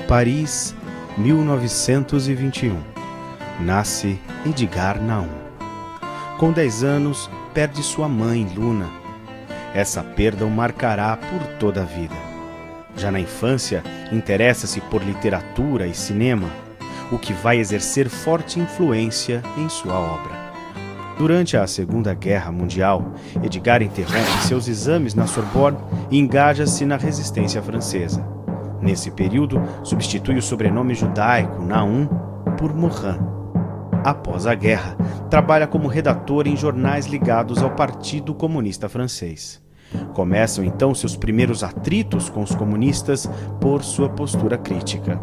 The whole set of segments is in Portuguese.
Paris, 1921. Nasce Edgar Naum. Com 10 anos, perde sua mãe, Luna. Essa perda o marcará por toda a vida. Já na infância, interessa-se por literatura e cinema, o que vai exercer forte influência em sua obra. Durante a Segunda Guerra Mundial, Edgar interrompe seus exames na Sorbonne e engaja-se na resistência francesa. Nesse período, substitui o sobrenome judaico Naum por Morin. Após a guerra, trabalha como redator em jornais ligados ao Partido Comunista Francês. Começam então seus primeiros atritos com os comunistas por sua postura crítica.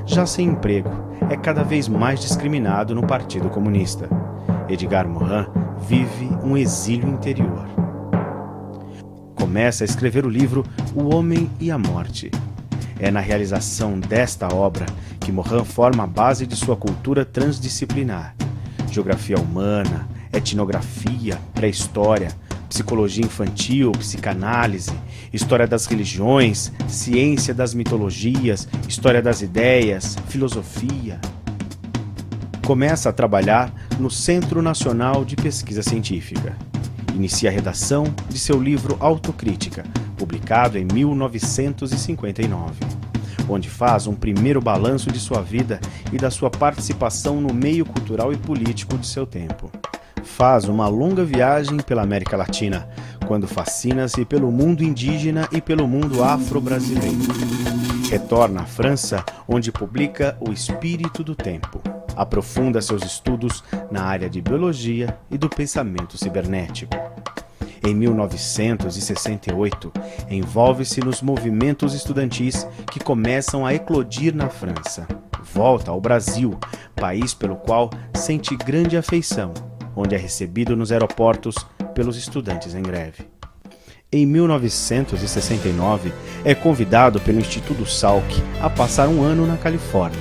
Já sem emprego, é cada vez mais discriminado no Partido Comunista. Edgar Morin vive um exílio interior. Começa a escrever o livro O Homem e a Morte. É na realização desta obra que Morin forma a base de sua cultura transdisciplinar. Geografia humana, etnografia, pré-história, psicologia infantil, psicanálise, história das religiões, ciência das mitologias, história das ideias, filosofia. Começa a trabalhar no Centro Nacional de Pesquisa Científica. Inicia a redação de seu livro Autocrítica, publicado em 1959, onde faz um primeiro balanço de sua vida e da sua participação no meio cultural e político de seu tempo. Faz uma longa viagem pela América Latina, quando fascina-se pelo mundo indígena e pelo mundo afro-brasileiro. Retorna à França, onde publica O Espírito do Tempo. Aprofunda seus estudos na área de biologia e do pensamento cibernético. Em 1968, envolve-se nos movimentos estudantis que começam a eclodir na França. Volta ao Brasil, país pelo qual sente grande afeição, onde é recebido nos aeroportos pelos estudantes em greve. Em 1969, é convidado pelo Instituto Salk a passar um ano na Califórnia.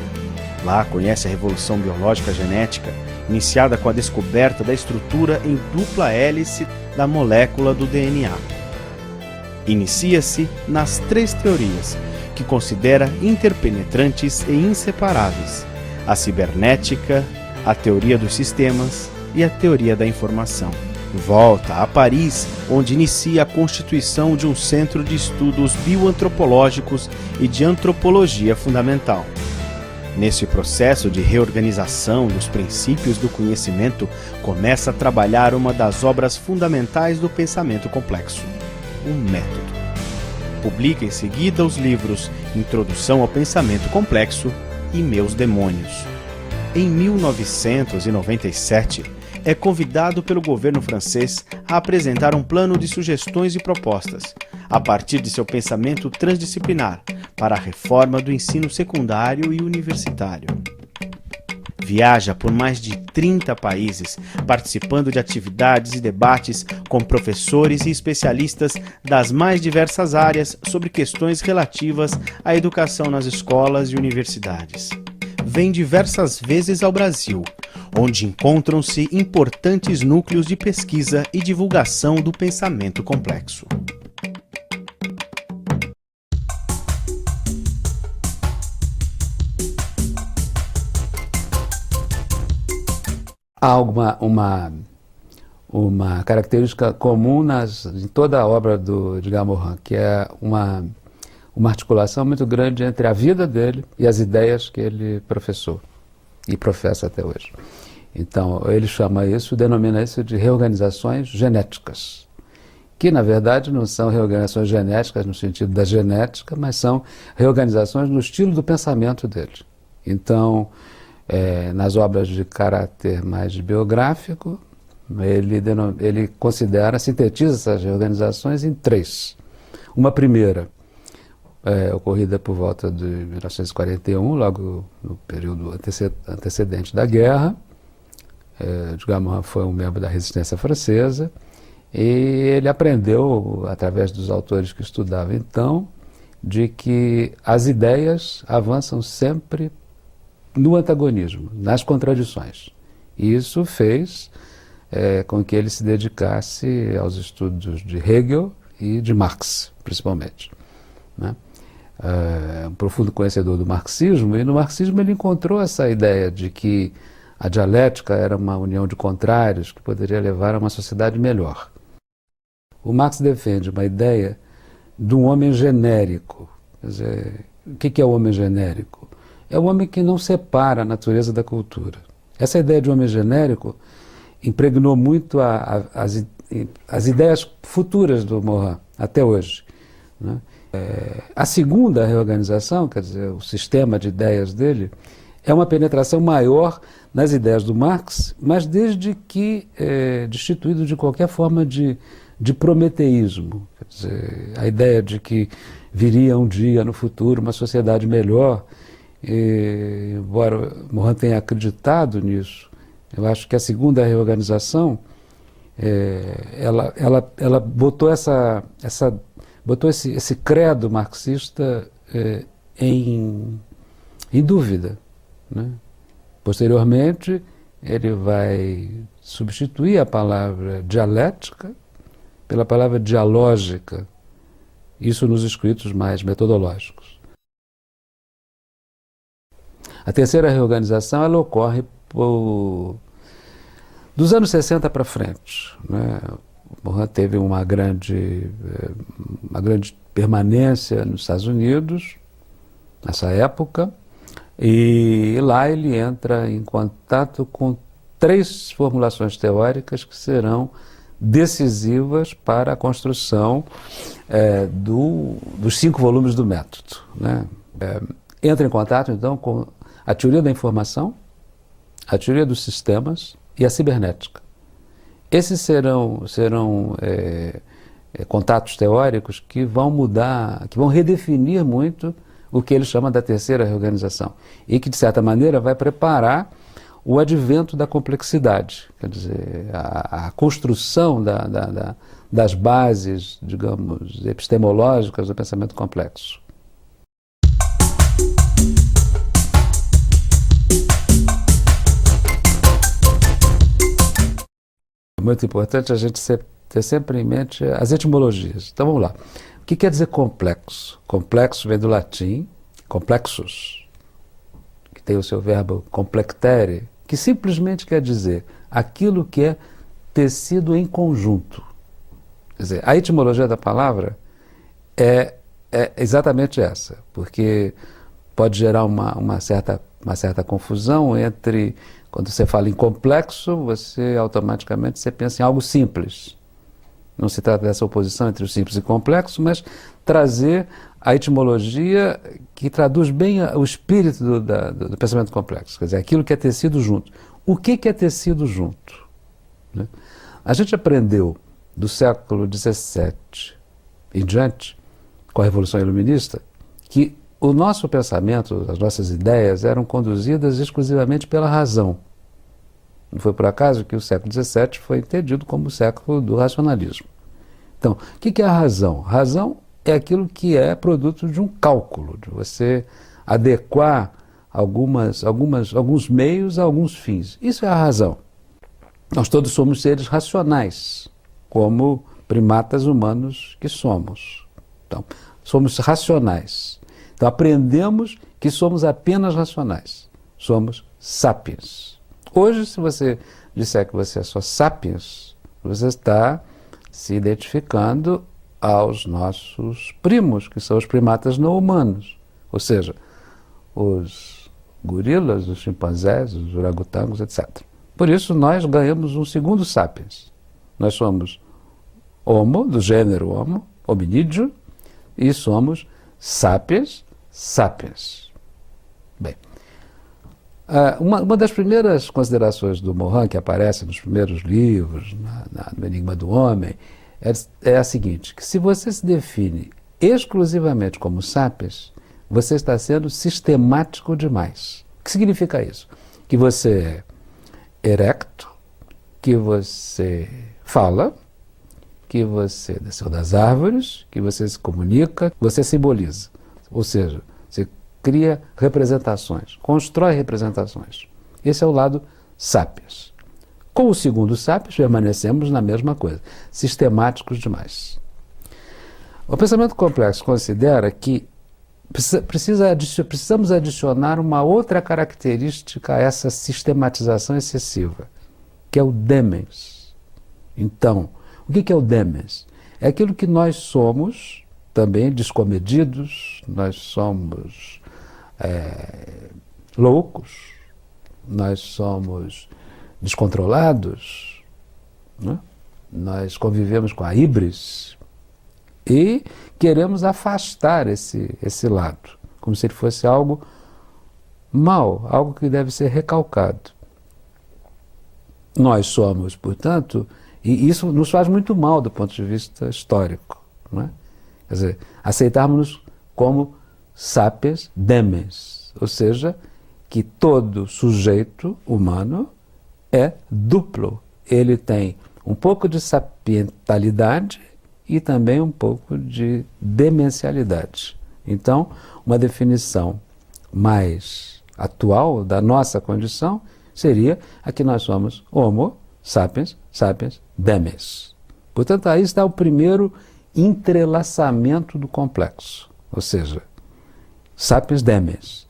Lá conhece a Revolução Biológica Genética, iniciada com a descoberta da estrutura em dupla hélice da molécula do DNA. Inicia-se nas 3 teorias, que considera interpenetrantes e inseparáveis: a cibernética, a teoria dos sistemas e a teoria da informação. Volta a Paris, onde inicia a constituição de um centro de estudos bioantropológicos e de antropologia fundamental. Nesse processo de reorganização dos princípios do conhecimento, começa a trabalhar uma das obras fundamentais do pensamento complexo, o método. Publica em seguida os livros Introdução ao Pensamento Complexo e Meus Demônios. Em 1997, é convidado pelo governo francês a apresentar um plano de sugestões e propostas, a partir de seu pensamento transdisciplinar, para a reforma do ensino secundário e universitário. Viaja por mais de 30 países, participando de atividades e debates com professores e especialistas das mais diversas áreas sobre questões relativas à educação nas escolas e universidades. Vem diversas vezes ao Brasil, onde encontram-se importantes núcleos de pesquisa e divulgação do pensamento complexo. Há uma característica comum em toda a obra do Edgar Morin, que é uma articulação muito grande entre a vida dele e as ideias que ele professou e professa até hoje. Então, ele denomina isso de reorganizações genéticas, que na verdade não são reorganizações genéticas no sentido da genética, mas são reorganizações no estilo do pensamento dele. Então, nas obras de caráter mais biográfico, ele sintetiza essas reorganizações em 3. Uma primeira, ocorrida por volta de 1941, logo no período antecedente da guerra. Edgar Morin foi um membro da resistência francesa e ele aprendeu, através dos autores que estudava então, de que as ideias avançam sempre no antagonismo, nas contradições. E isso fez com que ele se dedicasse aos estudos de Hegel e de Marx, principalmente, né? profundo conhecedor do marxismo, e no marxismo ele encontrou essa ideia de que a dialética era uma união de contrários que poderia levar a uma sociedade melhor. O Marx defende uma ideia de um homem genérico. Quer dizer, o que é o homem genérico? É o homem que não separa a natureza da cultura. Essa ideia de homem genérico impregnou muito as ideias futuras do Morin, até hoje, né? A segunda reorganização, quer dizer, o sistema de ideias dele, é uma penetração maior nas ideias do Marx, mas desde que destituído de qualquer forma de prometeísmo. Quer dizer, a ideia de que viria um dia no futuro uma sociedade melhor, embora Morin tenha acreditado nisso, eu acho que a segunda reorganização ela botou esse credo marxista em dúvida, né? Posteriormente, ele vai substituir a palavra dialética pela palavra dialógica, isso nos escritos mais metodológicos. A terceira reorganização ela ocorre dos anos 60 para frente, né? Morin teve uma grande permanência nos Estados Unidos, nessa época, e lá ele entra em contato com 3 formulações teóricas que serão decisivas para a construção dos 5 volumes do método, né? Entra em contato, então, com a teoria da informação, a teoria dos sistemas e a cibernética. Esses serão contatos teóricos que vão mudar, que vão redefinir muito o que ele chama da terceira reorganização e que, de certa maneira, vai preparar o advento da complexidade, quer dizer, a construção das bases, digamos, epistemológicas do pensamento complexo. É muito importante a gente ter sempre em mente as etimologias. Então vamos lá. O que quer dizer complexo? Complexo vem do latim, complexus, que tem o seu verbo complectere, que simplesmente quer dizer aquilo que é tecido em conjunto. Quer dizer, a etimologia da palavra é exatamente essa, porque pode gerar uma certa confusão entre, quando você fala em complexo, você automaticamente pensa em algo simples. Não se trata dessa oposição entre o simples e o complexo, mas trazer a etimologia que traduz bem o espírito do pensamento complexo, quer dizer, aquilo que é tecido junto. O que é tecido junto? Né? A gente aprendeu do século XVII em diante, com a Revolução Iluminista, que o nosso pensamento, as nossas ideias eram conduzidas exclusivamente pela razão. Não foi por acaso que o século XVII foi entendido como o século do racionalismo. Então, o que é a razão? Razão é aquilo que é produto de um cálculo, de você adequar alguns meios a alguns fins. Isso é a razão. Nós todos somos seres racionais, como primatas humanos que somos. Então, somos racionais. Então, aprendemos que somos apenas racionais. Somos sapiens. Hoje, se você disser que você é só sapiens, você está se identificando aos nossos primos, que são os primatas não humanos. Ou seja, os gorilas, os chimpanzés, os orangotangos, etc. Por isso, nós ganhamos um segundo sapiens. Nós somos homo, do gênero homo, hominídeo, e somos sapiens, sapiens. Bem, uma das primeiras considerações do Morin, que aparece nos primeiros livros, no Enigma do Homem, é a seguinte, que se você se define exclusivamente como sapiens, você está sendo sistemático demais. O que significa isso? Que você é erecto, que você fala, que você desceu das árvores, que você se comunica, você simboliza. Ou seja, você cria representações, constrói representações. Esse é o lado sapiens. Com o segundo sapiens, permanecemos na mesma coisa, sistemáticos demais. O pensamento complexo considera que precisamos adicionar uma outra característica a essa sistematização excessiva, que é o demens. Então, o que é o demens? É aquilo que nós somos, também descomedidos, nós somos loucos, nós somos descontrolados, né? Nós convivemos com a híbris e queremos afastar esse lado, como se ele fosse algo mal, algo que deve ser recalcado. Nós somos, portanto, e isso nos faz muito mal do ponto de vista histórico, não é? Quer dizer, aceitarmos-nos como sapiens demens, ou seja, que todo sujeito humano é duplo. Ele tem um pouco de sapientalidade e também um pouco de demencialidade. Então, uma definição mais atual da nossa condição seria a que nós somos Homo sapiens, sapiens demens. Portanto, aí está o primeiro entrelaçamento do complexo, ou seja, sapiens demens.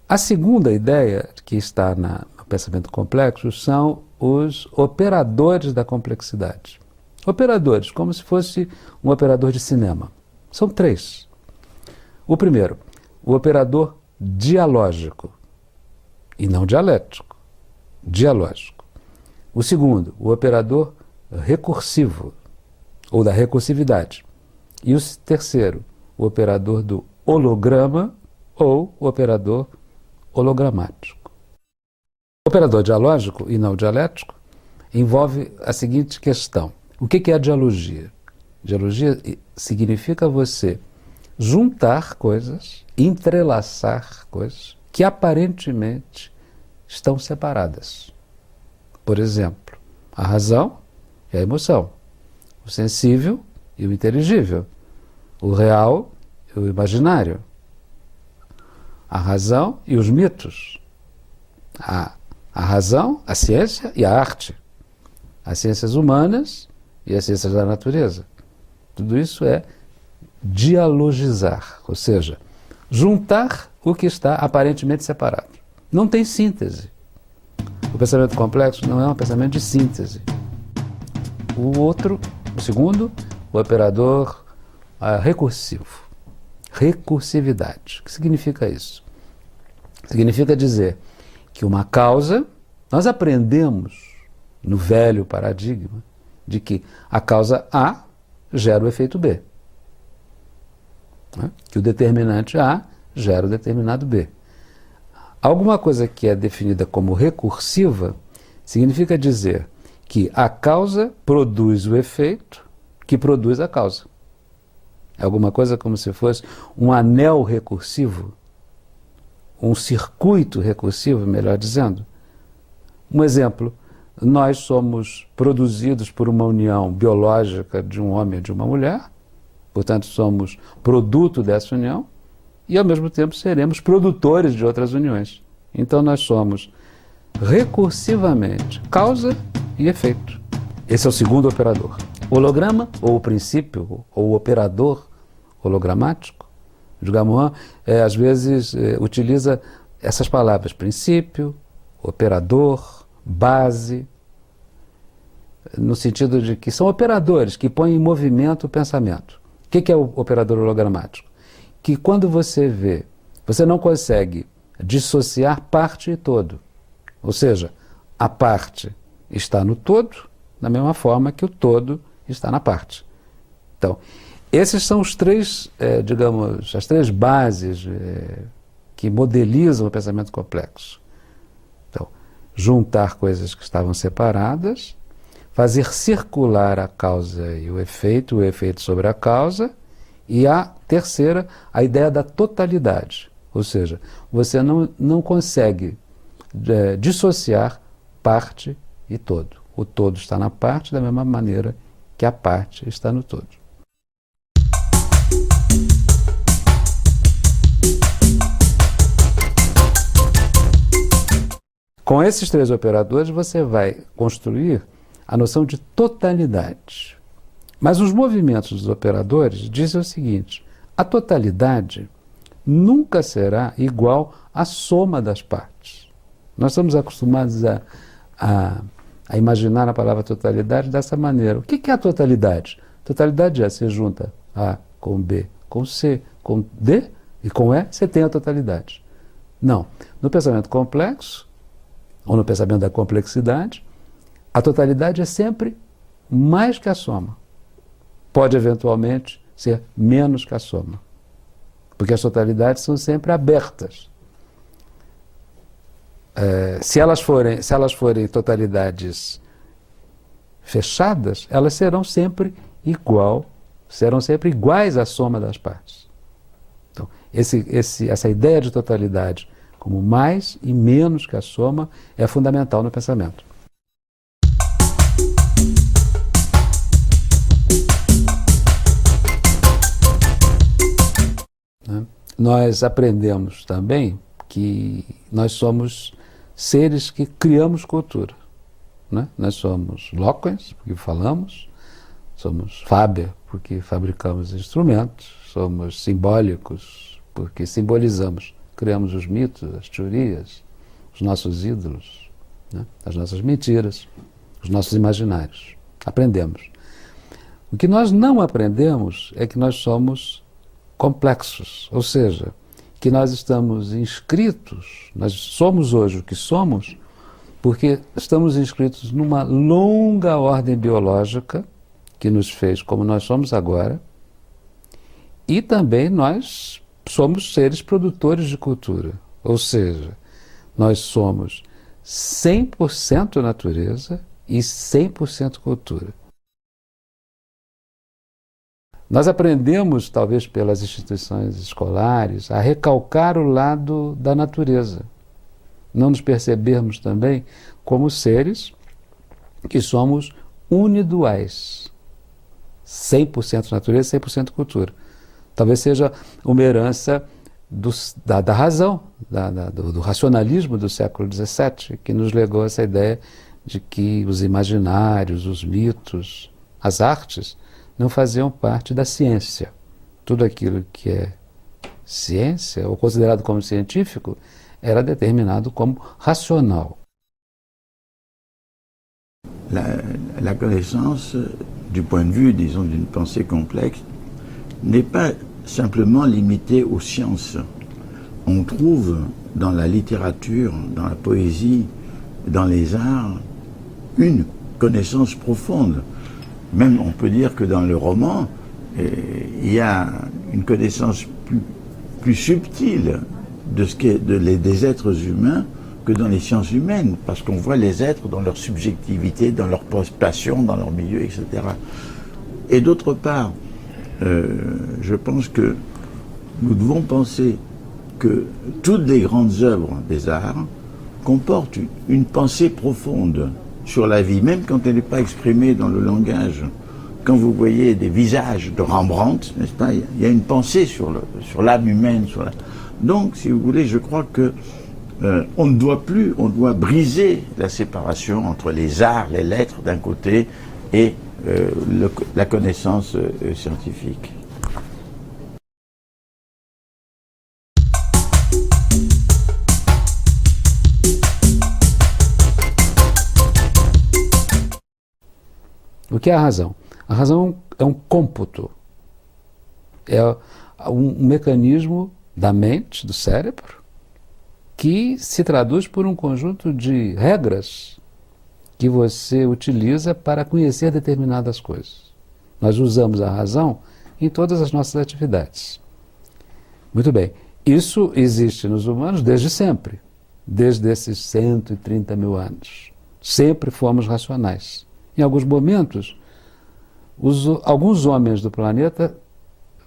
A segunda ideia que está no pensamento complexo são os operadores da complexidade. Operadores, como se fosse um operador de cinema. São três. O primeiro, o operador dialógico e não dialético. Dialógico. O segundo, o operador recursivo, ou da recursividade. E o terceiro, o operador do holograma ou o operador hologramático. O operador dialógico e não dialético envolve a seguinte questão. O que é a dialogia? Dialogia significa você juntar coisas, entrelaçar coisas que aparentemente estão separadas. Por exemplo, a razão e a emoção, o sensível e o inteligível, o real e o imaginário, a razão e os mitos, a razão, a ciência e a arte, as ciências humanas e as ciências da natureza. Tudo isso é dialogizar, ou seja, juntar o que está aparentemente separado. Não tem síntese. O pensamento complexo não é um pensamento de síntese. O segundo, o operador recursivo. Recursividade. O que significa isso? Significa dizer que uma causa, nós aprendemos no velho paradigma de que a causa A gera o efeito B. Né? Que o determinante A gera o determinado B. Alguma coisa que é definida como recursiva significa dizer que a causa produz o efeito que produz a causa. É alguma coisa como se fosse um anel recursivo, um circuito recursivo, melhor dizendo. Um exemplo, nós somos produzidos por uma união biológica de um homem e de uma mulher, portanto somos produto dessa união, e ao mesmo tempo seremos produtores de outras uniões. Então nós somos recursivamente causa e efeito. Esse é o segundo operador. O holograma, ou o princípio, ou o operador hologramático, Dugamon às vezes utiliza essas palavras, princípio, operador, base, no sentido de que são operadores que põem em movimento o pensamento. O que é o operador hologramático? Que quando você vê, você não consegue dissociar parte e todo. Ou seja, a parte está no todo, da mesma forma que o todo está na parte. Então, esses são os três, as três bases que modelizam o pensamento complexo. Então, juntar coisas que estavam separadas, fazer circular a causa e o efeito sobre a causa, e a terceira, a ideia da totalidade. Ou seja, você não consegue dissociar parte e todo. O todo está na parte da mesma maneira que a parte está no todo. Com esses três operadores, você vai construir a noção de totalidade. Mas os movimentos dos operadores dizem o seguinte: a totalidade nunca será igual à soma das partes. Nós estamos acostumados a imaginar a palavra totalidade dessa maneira. O que é a totalidade? Totalidade é: você junta A com B, com C, com D e com E, você tem a totalidade. Não. No pensamento complexo, ou no pensamento da complexidade, a totalidade é sempre mais que a soma. Pode eventualmente ser menos que a soma. Porque as totalidades são sempre abertas. Se elas forem totalidades fechadas, elas serão sempre iguais à soma das partes. Então, essa ideia de totalidade como mais e menos que a soma é fundamental no pensamento. Nós aprendemos também que nós somos seres que criamos cultura. Né? Nós somos loquens, porque falamos, somos faber, porque fabricamos instrumentos, somos simbólicos, porque simbolizamos, criamos os mitos, as teorias, os nossos ídolos, né? As nossas mentiras, os nossos imaginários. Aprendemos. O que nós não aprendemos é que nós somos complexos, ou seja, que nós estamos inscritos, nós somos hoje o que somos, porque estamos inscritos numa longa ordem biológica que nos fez como nós somos agora, e também nós somos seres produtores de cultura, ou seja, nós somos 100% natureza e 100% cultura. Nós aprendemos, talvez pelas instituições escolares, a recalcar o lado da natureza. Não nos percebermos também como seres que somos uniduais. 100% natureza, 100% cultura. Talvez seja uma herança da razão, do racionalismo do século XVII, que nos legou essa ideia de que os imaginários, os mitos, as artes, não faziam parte da ciência. Tudo aquilo que é ciência, ou considerado como científico, era determinado como racional. La connaissance, du point de vue, disons, d'une pensée complexe, n'est pas simplement limitée aux sciences. On trouve dans la littérature, dans la poésie, dans les arts, une connaissance profonde. Même on peut dire que dans le roman, il y a une connaissance plus subtile de ce qu'est des êtres humains que dans les sciences humaines, parce qu'on voit les êtres dans leur subjectivité, dans leur passion, dans leur milieu, etc. Et d'autre part, je pense que nous devons penser que toutes les grandes œuvres des arts comportent une pensée profonde sur la vie, même quand elle n'est pas exprimée dans le langage. Quand vous voyez des visages de Rembrandt, n'est-ce pas, il y a une pensée sur l'âme humaine. Donc, si vous voulez, je crois que on doit briser la séparation entre les arts, les lettres d'un côté et la connaissance scientifique. O que é a razão? A razão é um cômputo, é um mecanismo da mente, do cérebro, que se traduz por um conjunto de regras que você utiliza para conhecer determinadas coisas. Nós usamos a razão em todas as nossas atividades. Muito bem, isso existe nos humanos desde sempre, desde esses 130 mil anos. Sempre fomos racionais. Em alguns momentos, alguns homens do planeta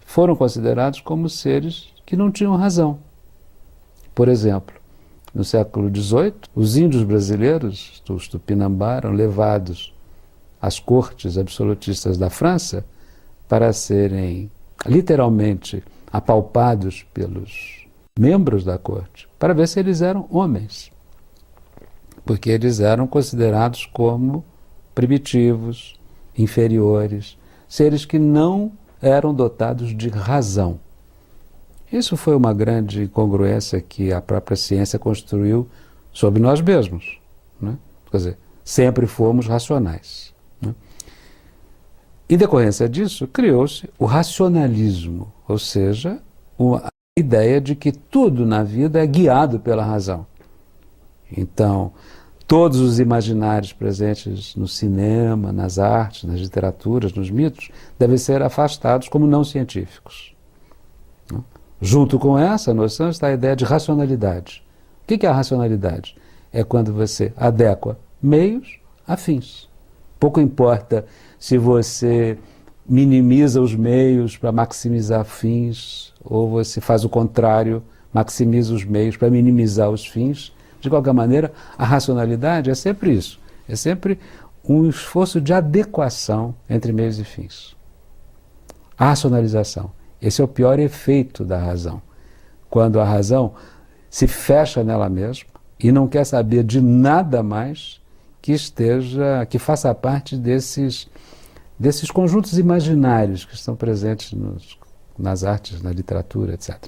foram considerados como seres que não tinham razão. Por exemplo, no século XVIII, os índios brasileiros, os Tupinambá, eram levados às cortes absolutistas da França para serem literalmente apalpados pelos membros da corte, para ver se eles eram homens. porque eles eram considerados como primitivos, inferiores, seres que não eram dotados de razão. Isso foi uma grande incongruência que a própria ciência construiu sobre nós mesmos, né? Quer dizer, sempre fomos racionais, né? Em decorrência disso, criou-se o racionalismo, ou seja, a ideia de que tudo na vida é guiado pela razão. Então, todos os imaginários presentes no cinema, nas artes, nas literaturas, nos mitos, devem ser afastados como não científicos. Junto com essa noção está a ideia de racionalidade. O que é a racionalidade? É quando você adequa meios a fins. Pouco importa se você minimiza os meios para maximizar fins, ou você faz o contrário, maximiza os meios para minimizar os fins. De qualquer maneira, a racionalidade é sempre isso. É sempre um esforço de adequação entre meios e fins. A racionalização. Esse é o pior efeito da razão. Quando a razão se fecha nela mesma e não quer saber de nada mais que faça parte desses conjuntos imaginários que estão presentes nas artes, na literatura, etc.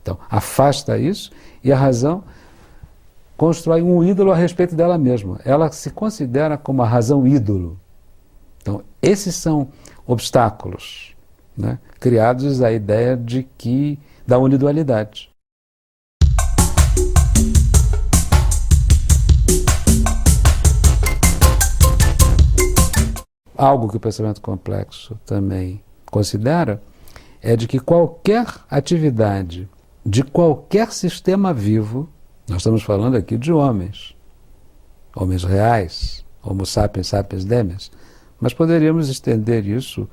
Então, afasta isso e a razão constrói um ídolo a respeito dela mesma. Ela se considera como a razão ídolo. Então, esses são obstáculos, né, criados à ideia da unidualidade. Algo que o pensamento complexo também considera é de que qualquer atividade de qualquer sistema vivo, nós estamos falando aqui de homens reais, Homo sapiens sapiens demens, mas poderíamos estender isso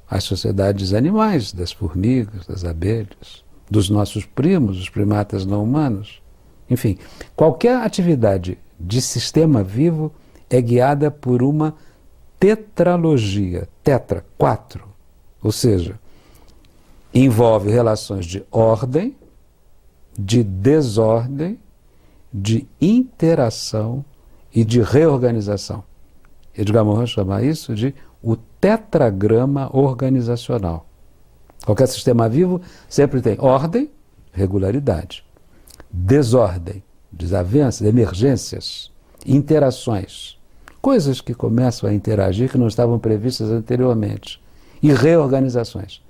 às sociedades animais, das formigas, das abelhas, dos nossos primos, os primatas não humanos. Enfim, qualquer atividade de sistema vivo é guiada por uma tetralogia, tetra, 4, ou seja, envolve relações de ordem, de desordem, de interação e de reorganização. Edgar Morin chama isso de o tetragrama organizacional. Qualquer sistema vivo sempre tem ordem, regularidade, desordem, desavenças, emergências, interações, coisas que começam a interagir que não estavam previstas anteriormente, e reorganizações,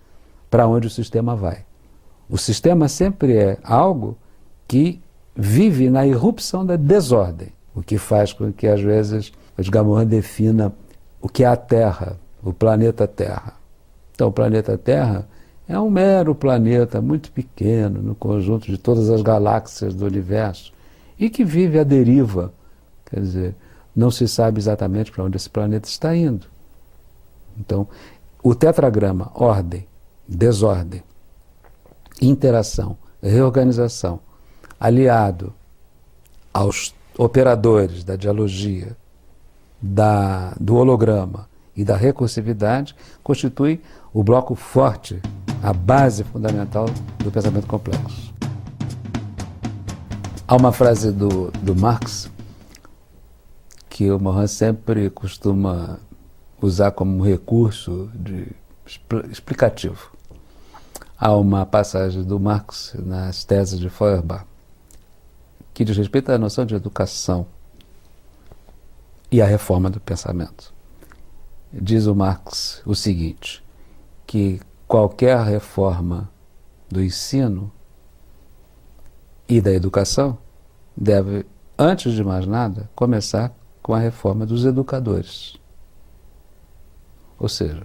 para onde o sistema vai. O sistema sempre é algo que vive na irrupção da desordem, o que faz com que, às vezes, Edgar Morin defina o que é a Terra, o planeta Terra. Então, o planeta Terra é um mero planeta muito pequeno no conjunto de todas as galáxias do universo e que vive à deriva. Quer dizer, não se sabe exatamente para onde esse planeta está indo. Então, o tetragrama, ordem, desordem, interação, reorganização, aliado aos operadores da dialogia, do holograma e da recursividade, constitui o bloco forte, a base fundamental do pensamento complexo. Há uma frase do Marx que o Morin sempre costuma usar como um recurso explicativo. Há uma passagem do Marx nas teses de Feuerbach que diz respeito à noção de educação e à reforma do pensamento. Diz o Marx o seguinte, que qualquer reforma do ensino e da educação deve, antes de mais nada, começar com a reforma dos educadores. Ou seja,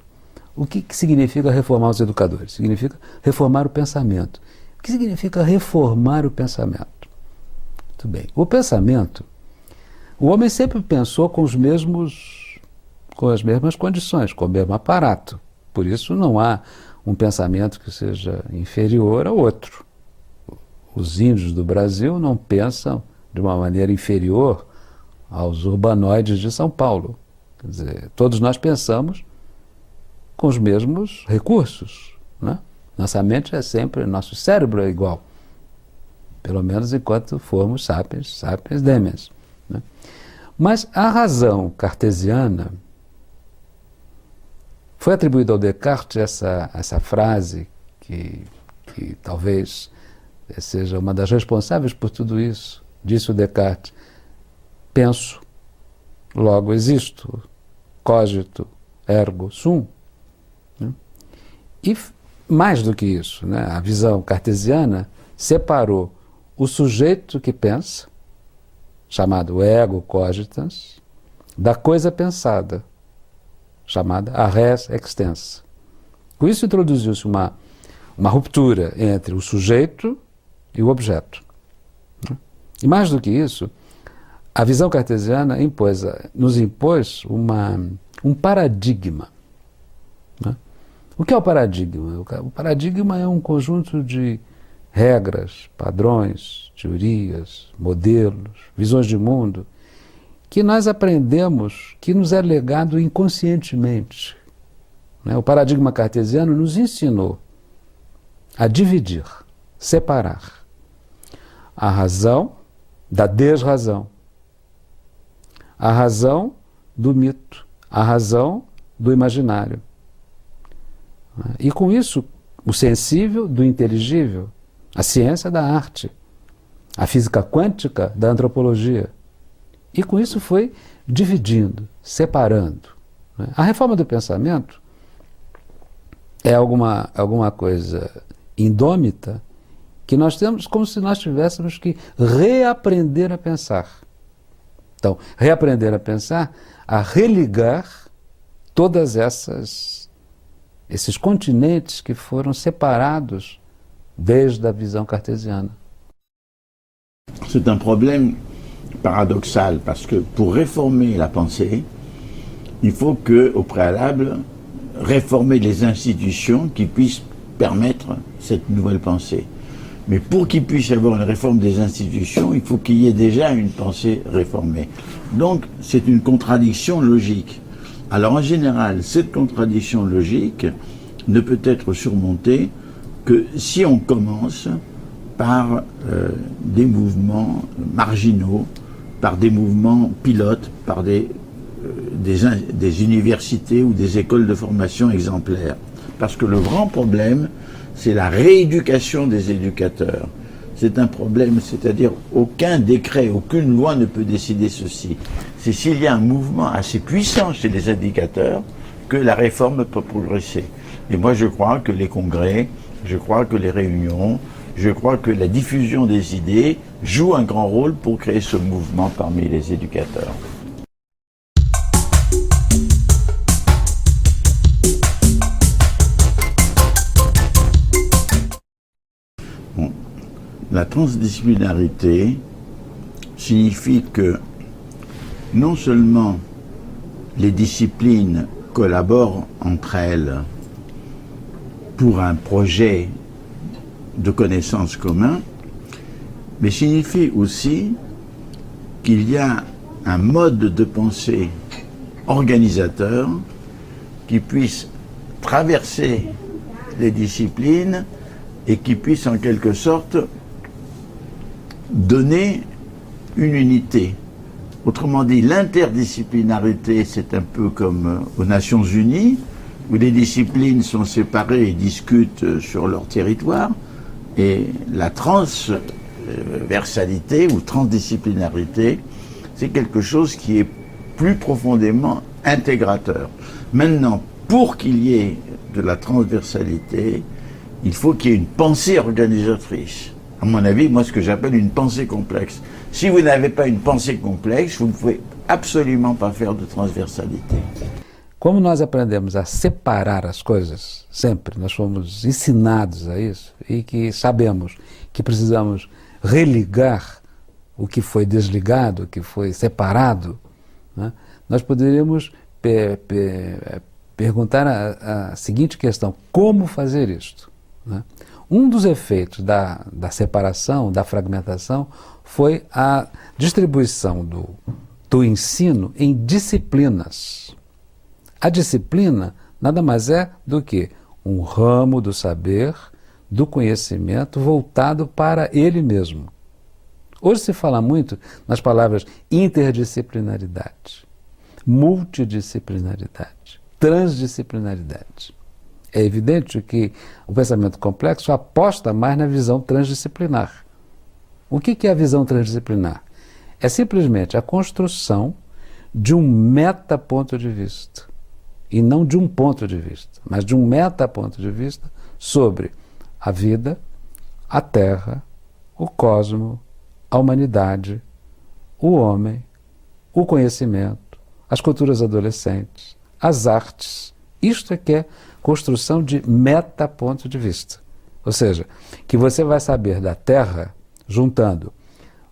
o que significa reformar os educadores? Significa reformar o pensamento. O que significa reformar o pensamento? Muito bem. O pensamento, o homem sempre pensou com as mesmas condições, com o mesmo aparato. Por isso não há um pensamento que seja inferior ao outro. Os índios do Brasil não pensam de uma maneira inferior aos urbanoides de São Paulo. Quer dizer, todos nós pensamos com os mesmos recursos, né? Nossa mente é sempre, nosso cérebro é igual, pelo menos enquanto formos sapiens, sapiens demens, né? Mas a razão cartesiana foi atribuída ao Descartes essa frase que talvez seja uma das responsáveis por tudo isso. Disse o Descartes: penso, logo existo, cogito, ergo sum. E mais do que isso, né, a visão cartesiana separou o sujeito que pensa, chamado ego cogitans, da coisa pensada, chamada a res extensa. Com isso introduziu-se uma ruptura entre o sujeito e o objeto. E mais do que isso, a visão cartesiana nos impôs um paradigma. Né? O que é o paradigma? O paradigma é um conjunto de regras, padrões, teorias, modelos, visões de mundo, que nós aprendemos, que nos é legado inconscientemente. Né? O paradigma cartesiano nos ensinou a dividir, separar a razão da desrazão, a razão do mito, a razão do imaginário. E com isso, o sensível do inteligível, a ciência da arte, a física quântica da antropologia. E com isso foi dividindo, separando. A reforma do pensamento é alguma coisa indômita que nós temos como se nós tivéssemos que reaprender a pensar. Então, reaprender a pensar, a religar todas esses continentes que foram separados desde a visão cartésienne. C'est un problème paradoxal parce que pour réformer la pensée, il faut que, au préalable, réformer les institutions qui puissent permettre cette nouvelle pensée. Mais pour qu'il puisse y avoir une réforme des institutions, il faut qu'il y ait déjà une pensée réformée. Donc c'est une contradiction logique. Alors en général, cette contradiction logique ne peut être surmontée que si on commence par des mouvements marginaux, par des mouvements pilotes, par des universités ou des écoles de formation exemplaires. Parce que le grand problème, c'est la rééducation des éducateurs. C'est un problème, c'est-à-dire aucun décret, aucune loi ne peut décider ceci. C'est s'il y a un mouvement assez puissant chez les éducateurs que la réforme peut progresser. Et moi je crois que les congrès, je crois que les réunions, je crois que la diffusion des idées joue un grand rôle pour créer ce mouvement parmi les éducateurs. Bon. La transdisciplinarité signifie que non seulement les disciplines collaborent entre elles pour un projet de connaissances commun, mais signifie aussi qu'il y a un mode de pensée organisateur qui puisse traverser les disciplines et qui puisse en quelque sorte donner une unité. Autrement dit, l'interdisciplinarité, c'est un peu comme aux Nations Unies, où les disciplines sont séparées et discutent sur leur territoire, et la transversalité ou transdisciplinarité, c'est quelque chose qui est plus profondément intégrateur. Maintenant, pour qu'il y ait de la transversalité, il faut qu'il y ait une pensée organisatrice. À mon avis, moi, ce que j'appelle une pensée complexe. Si vous n'avez pas une pensée complexe, vous ne pouvez absolument pas faire de transversalité. Como nós aprendemos a separar as coisas, sempre, nós fomos ensinados a isso, e que sabemos que precisamos religar o que foi desligado, o que foi separado, né? Nós poderíamos perguntar a seguinte questão: como fazer isto? Né? Um dos efeitos da separação, da fragmentação, foi a distribuição do ensino em disciplinas. A disciplina nada mais é do que um ramo do saber, do conhecimento voltado para ele mesmo. Hoje se fala muito nas palavras interdisciplinaridade, multidisciplinaridade, transdisciplinaridade. É evidente que o pensamento complexo aposta mais na visão transdisciplinar. O que é a visão transdisciplinar? É simplesmente a construção de um metaponto de vista, e não de um ponto de vista, mas de um metaponto de vista sobre a vida, a Terra, o cosmo, a humanidade, o homem, o conhecimento, as culturas adolescentes, as artes. Isto é que é construção de metaponto de vista. Ou seja, que você vai saber da Terra juntando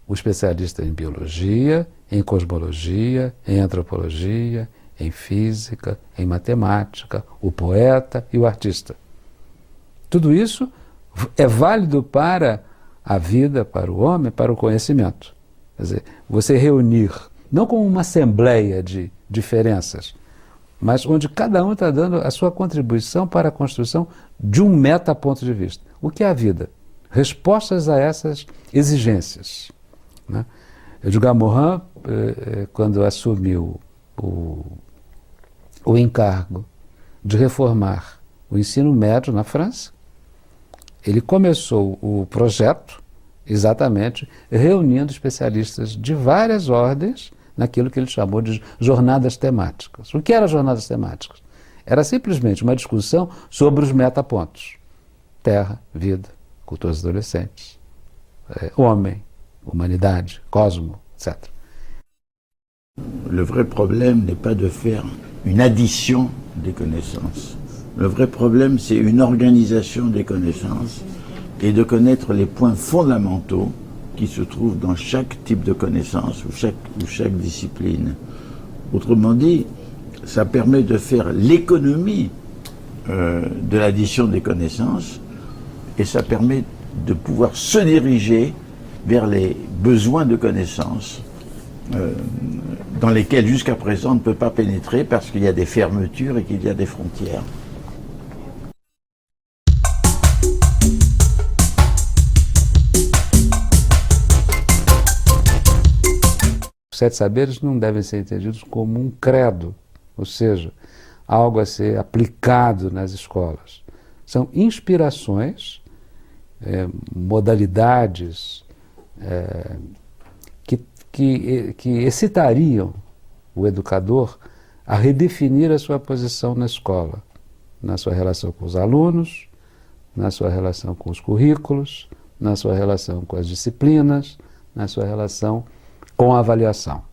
o especialista em biologia, em cosmologia, em antropologia, em física, em matemática, o poeta e o artista. Tudo isso é válido para a vida, para o homem, para o conhecimento. Quer dizer, você reunir, não como uma assembleia de diferenças, mas onde cada um está dando a sua contribuição para a construção de um metaponto de vista. O que é a vida? Respostas a essas exigências, né? Edgar Morin, quando assumiu o encargo de reformar o ensino médio na França, ele começou o projeto exatamente reunindo especialistas de várias ordens naquilo que ele chamou de jornadas temáticas. O que eram jornadas temáticas? Era simplesmente uma discussão sobre os metapontos. Terra, vida, culturas adolescentes, homem, humanidade, cosmo, etc. Le vrai problème n'est pas de faire une addition des connaissances. Le vrai problème, c'est une organisation des connaissances et de connaître les points fondamentaux qui se trouvent dans chaque type de connaissance ou chaque discipline. Autrement dit, ça permet de faire l'économie de l'addition des connaissances et ça permet de pouvoir se diriger vers les besoins de connaissances dans lesquels jusqu'à présent on ne peut pas pénétrer parce qu'il y a des fermetures et qu'il y a des frontières. Os 7 saberes não devem ser entendidos como um credo, ou seja, algo a ser aplicado nas escolas. São inspirações, modalidades que excitariam o educador a redefinir a sua posição na escola, na sua relação com os alunos, na sua relação com os currículos, na sua relação com as disciplinas, na sua relação com a avaliação.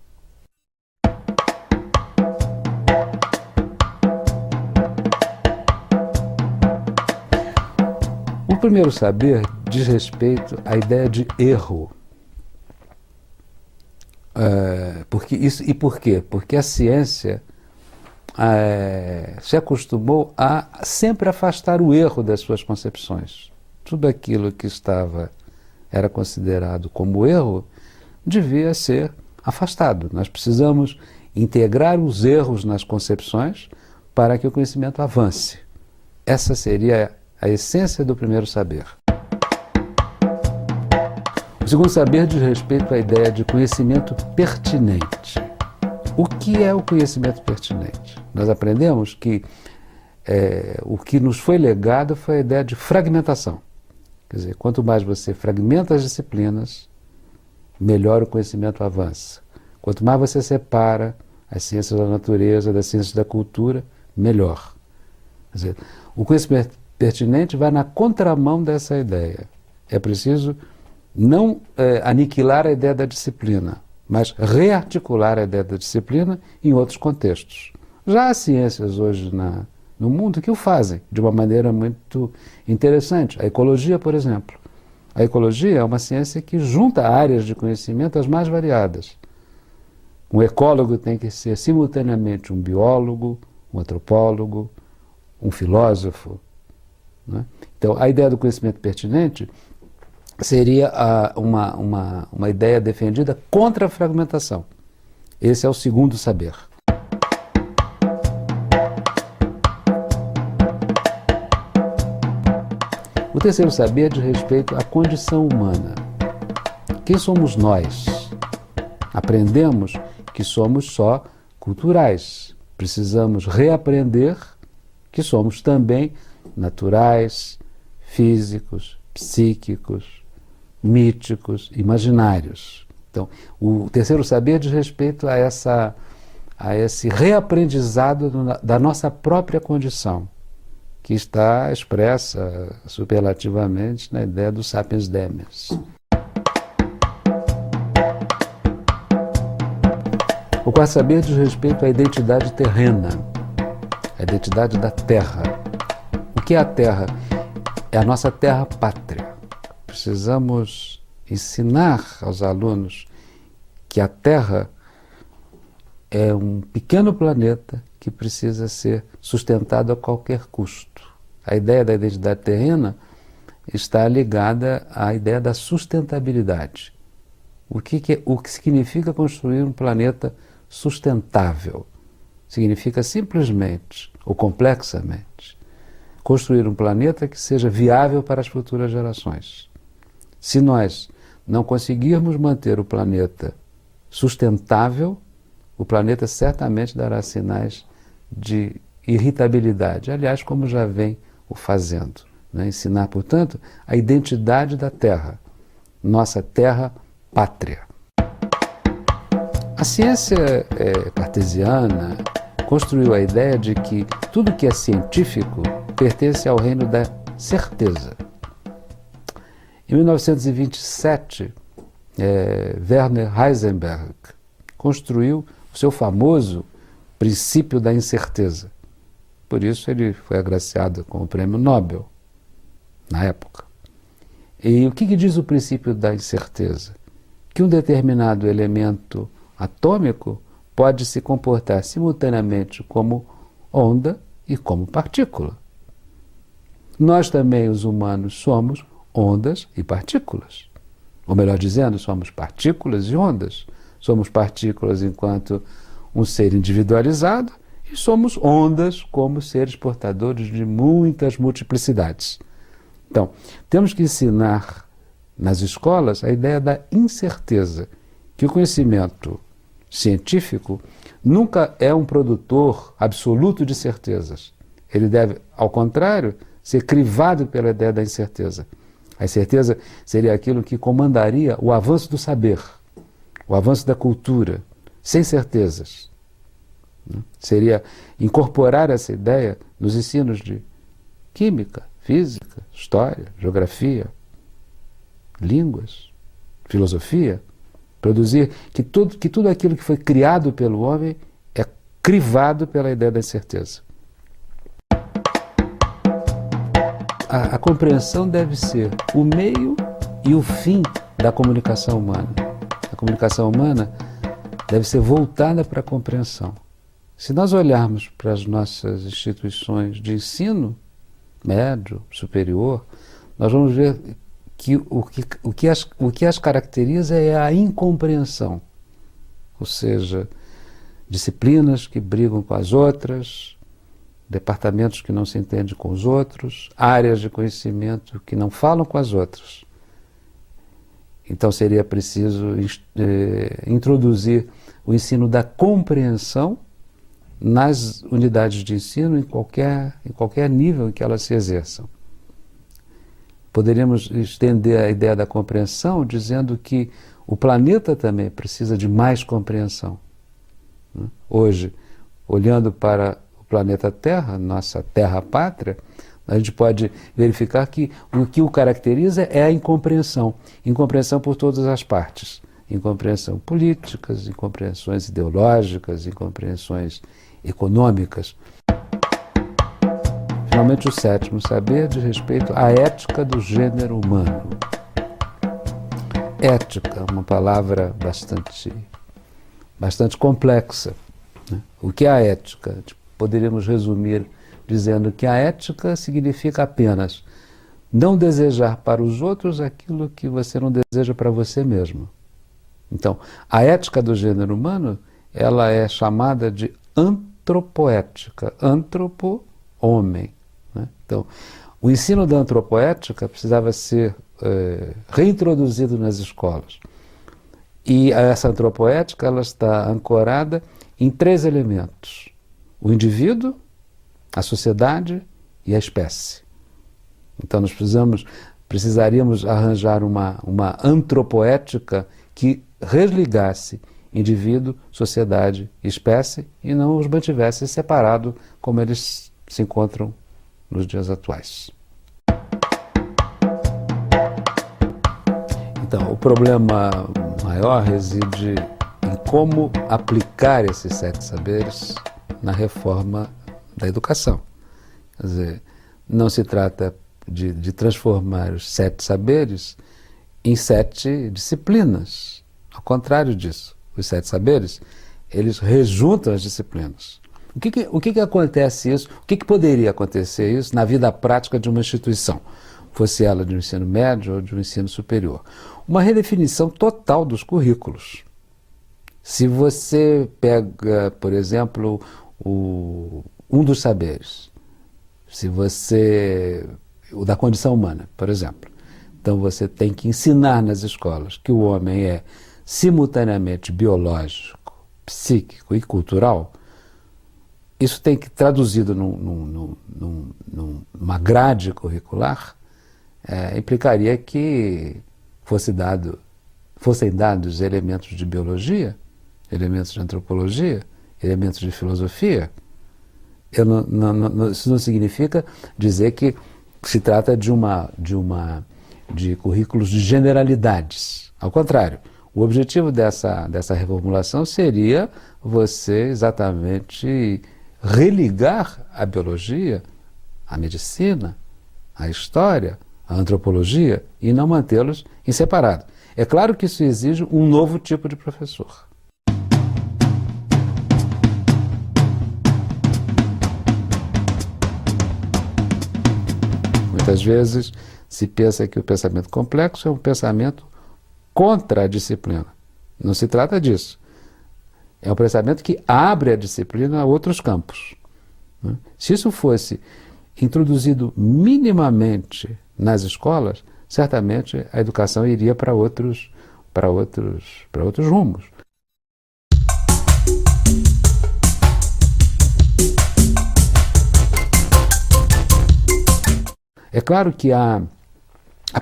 O primeiro saber diz respeito à ideia de erro. Por quê? Porque a ciência se acostumou a sempre afastar o erro das suas concepções. Tudo aquilo que era considerado como erro devia ser afastado. Nós precisamos integrar os erros nas concepções para que o conhecimento avance. Essa seria a essência do primeiro saber. O segundo saber diz respeito à ideia de conhecimento pertinente. O que é o conhecimento pertinente? Nós aprendemos que o que nos foi legado foi a ideia de fragmentação. Quer dizer, quanto mais você fragmenta as disciplinas, melhor o conhecimento avança. Quanto mais você separa as ciências da natureza das ciências da cultura, melhor. Quer dizer, o conhecimento pertinente vai na contramão dessa ideia. É preciso não aniquilar a ideia da disciplina, mas rearticular a ideia da disciplina em outros contextos. Já há ciências hoje no mundo que o fazem de uma maneira muito interessante. A ecologia, por exemplo. A ecologia é uma ciência que junta áreas de conhecimento as mais variadas. Um ecólogo tem que ser simultaneamente um biólogo, um antropólogo, um filósofo, né? Então, a ideia do conhecimento pertinente seria uma ideia defendida contra a fragmentação. Esse é o segundo saber. O terceiro saber diz respeito à condição humana. Quem somos nós? Aprendemos que somos só culturais. Precisamos reaprender que somos também naturais, físicos, psíquicos, míticos, imaginários. Então, o terceiro saber diz respeito a esse reaprendizado da nossa própria condição, que está expressa superlativamente na ideia do sapiens demens. O quarto saber diz respeito à identidade terrena, a identidade da terra. O que é a terra? É a nossa terra pátria. Precisamos ensinar aos alunos que a Terra é um pequeno planeta que precisa ser sustentado a qualquer custo. A ideia da identidade terrena está ligada à ideia da sustentabilidade. O que significa construir um planeta sustentável? Significa simplesmente, ou complexamente, construir um planeta que seja viável para as futuras gerações. Se nós não conseguirmos manter o planeta sustentável, o planeta certamente dará sinais de irritabilidade, aliás, como já vem o fazendo. Né? Ensinar, portanto, a identidade da Terra, nossa terra pátria. A ciência cartesiana construiu a ideia de que tudo que é científico pertence ao reino da certeza. Em 1927, Werner Heisenberg construiu o seu famoso princípio da incerteza. Por isso ele foi agraciado com o prêmio Nobel, na época. E o que diz o princípio da incerteza? Que um determinado elemento atômico pode se comportar simultaneamente como onda e como partícula. Nós também, os humanos, somos ondas e partículas. Ou melhor dizendo, somos partículas e ondas. Somos partículas enquanto um ser individualizado e somos ondas como seres portadores de muitas multiplicidades. Então, temos que ensinar nas escolas a ideia da incerteza, que o conhecimento científico nunca é um produtor absoluto de certezas. Ele deve, ao contrário, ser crivado pela ideia da incerteza. A incerteza seria aquilo que comandaria o avanço do saber, o avanço da cultura, sem certezas. Seria incorporar essa ideia nos ensinos de química, física, história, geografia, línguas, filosofia, produzir que tudo aquilo que foi criado pelo homem é crivado pela ideia da incerteza. A compreensão deve ser o meio e o fim da comunicação humana. A comunicação humana deve ser voltada para a compreensão. Se nós olharmos para as nossas instituições de ensino médio, superior, nós vamos ver que o que as caracteriza é a incompreensão. Ou seja, disciplinas que brigam com as outras, departamentos que não se entendem com os outros, áreas de conhecimento que não falam com as outras. Então seria preciso introduzir o ensino da compreensão nas unidades de ensino em qualquer nível em que elas se exerçam. Poderíamos estender a ideia da compreensão dizendo que o planeta também precisa de mais compreensão. Hoje, olhando para o planeta Terra, nossa terra pátria, a gente pode verificar que o que o caracteriza é a incompreensão. Incompreensão por todas as partes. Incompreensão políticas, incompreensões ideológicas, incompreensões econômicas. Finalmente, o sétimo saber diz respeito à ética do gênero humano. Ética, uma palavra bastante complexa. Né? O que é a ética? Poderíamos resumir dizendo que a ética significa apenas não desejar para os outros aquilo que você não deseja para você mesmo. Então, a ética do gênero humano, ela é chamada de antropoética. Antropo, homem. Né? Então, o ensino da antropoética precisava ser reintroduzido nas escolas. E essa antropoética ela está ancorada em 3 elementos: o indivíduo, a sociedade e a espécie. Então nós precisaríamos arranjar uma antropoética que resligasse indivíduo, sociedade e espécie e não os mantivesse separados como eles se encontram nos dias atuais. Então, o problema maior reside em como aplicar esses 7 saberes na reforma da educação. Quer dizer, não se trata de transformar os 7 saberes em 7 disciplinas. Ao contrário disso, os 7 saberes, eles rejuntam as disciplinas. O que acontece isso? O que poderia acontecer isso na vida prática de uma instituição, fosse ela de um ensino médio ou de um ensino superior? Uma redefinição total dos currículos. Se você pega, por exemplo, um dos saberes, o da condição humana, por exemplo, então você tem que ensinar nas escolas que o homem é simultaneamente biológico, psíquico e cultural. Isso tem que, traduzido numa grade curricular, implicaria que fossem dados elementos de biologia, elementos de antropologia, elementos de filosofia. Isso não significa dizer que se trata de currículos de generalidades. Ao contrário, o objetivo dessa reformulação seria você exatamente religar a biologia, a medicina, a história, a antropologia e não mantê-los em separado. É claro que isso exige um novo tipo de professor. Muitas vezes se pensa que o pensamento complexo é um pensamento contra a disciplina. Não se trata disso. É um pensamento que abre a disciplina a outros campos. Se isso fosse introduzido minimamente nas escolas, certamente a educação iria para outros rumos. É claro que há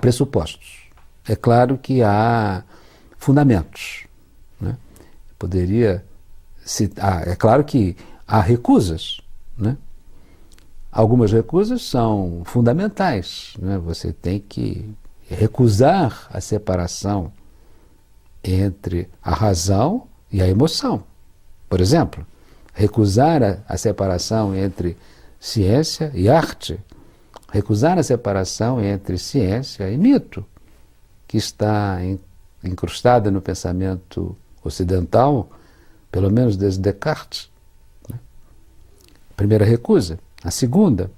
pressupostos, é claro que há fundamentos, né? É claro que há recusas, né? Algumas recusas são fundamentais, né? Você tem que recusar a separação entre a razão e a emoção. Por exemplo, recusar a separação entre ciência e arte, recusar a separação entre ciência e mito, que está incrustada no pensamento ocidental, pelo menos desde Descartes. Né? Primeira recusa. A segunda,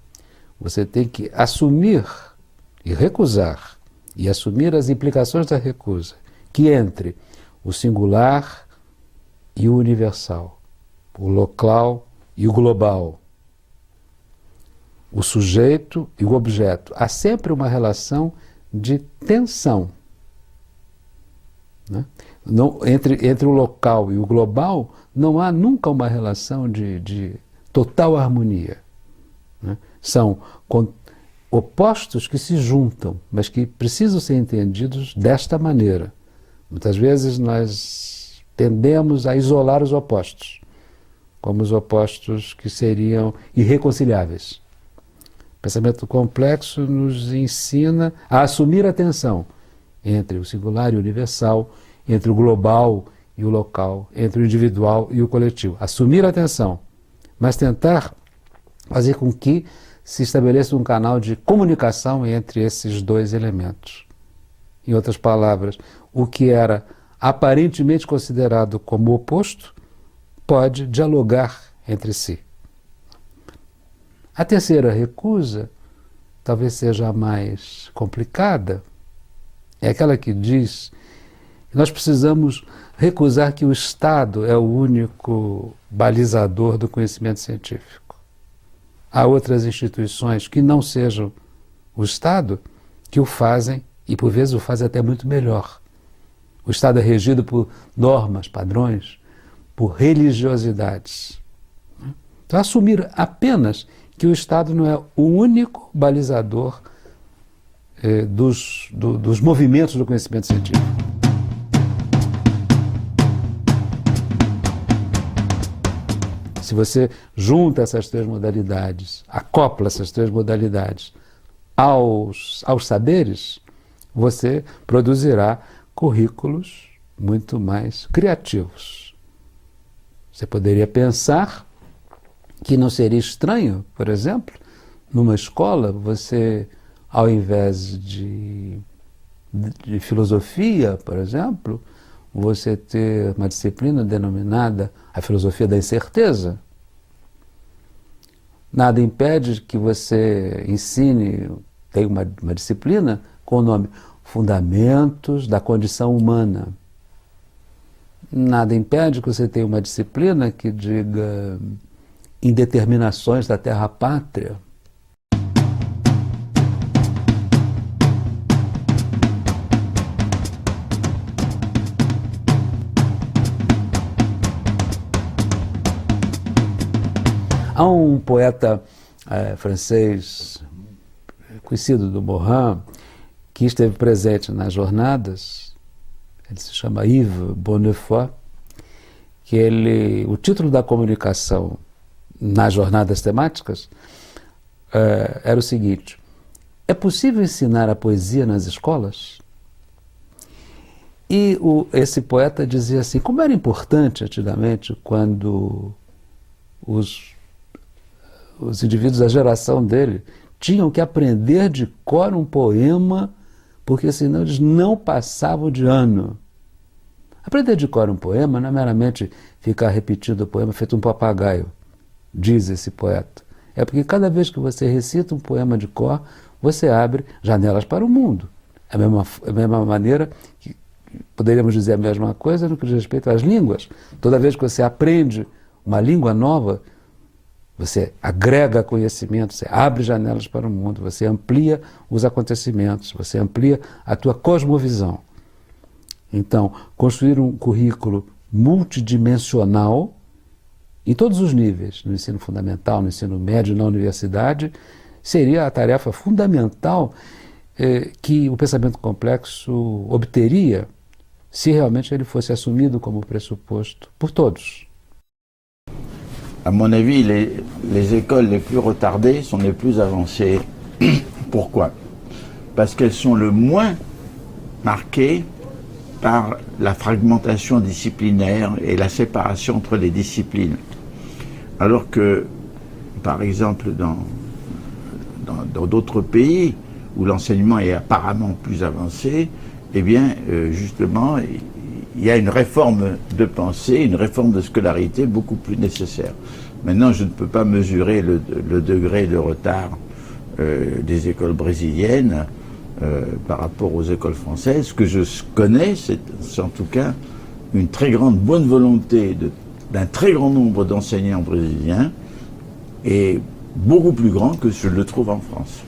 você tem que assumir e recusar, e assumir as implicações da recusa, que entre o singular e o universal, o local e o global, o sujeito e o objeto. Há sempre uma relação de tensão. Né? Entre o local e o global, não há nunca uma relação de total harmonia. Né? São opostos que se juntam, mas que precisam ser entendidos desta maneira. Muitas vezes nós tendemos a isolar os opostos, como os opostos que seriam irreconciliáveis. O pensamento complexo nos ensina a assumir a tensão entre o singular e o universal, entre o global e o local, entre o individual e o coletivo. Assumir a tensão, mas tentar fazer com que se estabeleça um canal de comunicação entre esses 2 elementos. Em outras palavras, o que era aparentemente considerado como oposto pode dialogar entre si. A terceira recusa talvez seja a mais complicada, é aquela que diz que nós precisamos recusar que o Estado é o único balizador do conhecimento científico. Há outras instituições que não sejam o Estado que o fazem, e por vezes o fazem até muito melhor. O Estado é regido por normas, padrões, por religiosidades. Então, assumir apenas que o Estado não é o único balizador dos movimentos do conhecimento científico. Se você junta essas três modalidades, acopla essas três modalidades aos saberes, você produzirá currículos muito mais criativos. Você poderia pensar que não seria estranho, por exemplo, numa escola, você, ao invés de filosofia, por exemplo, você ter uma disciplina denominada a filosofia da incerteza. Nada impede que você ensine, tem uma disciplina com o nome Fundamentos da Condição Humana. Nada impede que você tenha uma disciplina que diga Indeterminações da Terra-Pátria. Há um poeta francês conhecido do Morin, que esteve presente nas jornadas, ele se chama Yves Bonnefoy, que o título da comunicação nas jornadas temáticas era o seguinte: é possível ensinar a poesia nas escolas? E esse poeta dizia assim, como era importante antigamente quando os indivíduos da geração dele tinham que aprender de cor um poema, porque senão eles não passavam de ano. Aprender de cor um poema não é meramente ficar repetindo o poema feito um papagaio, diz esse poeta. É porque cada vez que você recita um poema de cor, você abre janelas para o mundo. É a mesma maneira que poderíamos dizer a mesma coisa no que diz respeito às línguas. Toda vez que você aprende uma língua nova, você agrega conhecimento, você abre janelas para o mundo, você amplia os acontecimentos, você amplia a tua cosmovisão. Então, construir um currículo multidimensional em todos os níveis, no ensino fundamental, no ensino médio, na universidade, seria a tarefa fundamental que o pensamento complexo obteria se realmente ele fosse assumido como pressuposto por todos. À mon avis, les écoles les plus retardées sont les plus avancées. Pourquoi? Parce qu'elles sont le moins marquées par la fragmentation disciplinaire et la séparation entre les disciplines. Alors que, par exemple, dans d'autres pays où l'enseignement est apparemment plus avancé, eh bien, justement, il y a une réforme de pensée, une réforme de scolarité beaucoup plus nécessaire. Maintenant, je ne peux pas mesurer le degré de retard des écoles brésiliennes par rapport aux écoles françaises. Ce que je connais, c'est en tout cas une très grande bonne volonté d'un très grand nombre d'enseignants brésiliens et beaucoup plus grand que je le trouve en France.